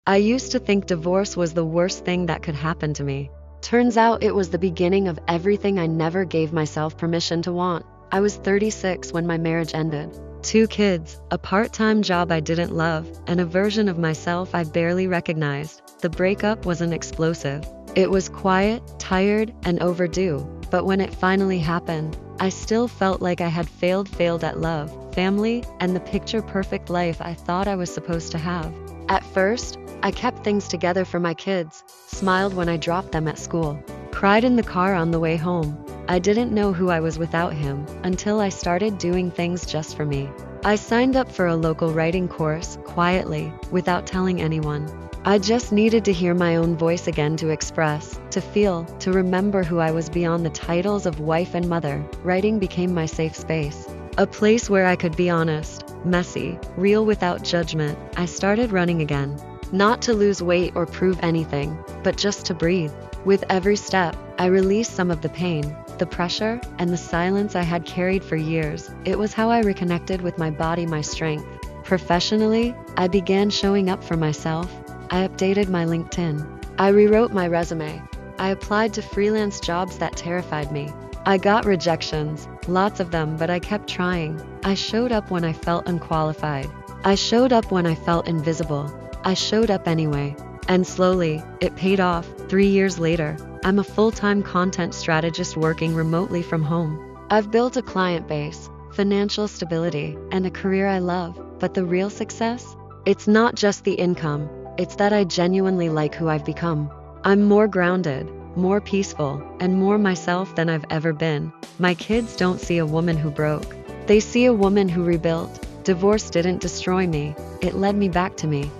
I used to think divorce was the worst thing that could happen to me. Turns out it was the beginning of everything I never gave myself permission to want. I was 36 when my marriage ended. 2 kids, a part-time job I didn't love, and a version of myself I barely recognized. The breakup wasn't explosive. It was quiet, tired, and overdue. But when it finally happened, I still felt like I had failed at love, family, and the picture-perfect life I thought I was supposed to have. At first, I kept things together for my kids, smiled when I dropped them at school, cried in the car on the way home. I didn't know who I was without him until I started doing things just for me. I signed up for a local writing course, quietly, without telling anyone. I just needed to hear my own voice again, to express, to feel, to remember who I was beyond the titles of wife and mother. Writing became my safe space, a place where I could be honest, messy, real without judgment. I started running again, not to lose weight or prove anything, but just to breathe. With every step, I released some of the pain, the pressure, and the silence I had carried for years. It was how I reconnected with my body, my strength. Professionally, I began showing up for myself. I updated my LinkedIn. I rewrote my resume. I applied to freelance jobs that terrified me. I got rejections, lots of them, but I kept trying. I showed up when I felt unqualified. I showed up when I felt invisible. I showed up anyway. And slowly, it paid off. 3 years later, I'm a full-time content strategist working remotely from home. I've built a client base, financial stability, and a career I love. But the real success? It's not just the income. It's that I genuinely like who I've become. I'm more grounded, more peaceful, and more myself than I've ever been. My kids don't see a woman who broke. They see a woman who rebuilt. Divorce didn't destroy me. It led me back to me.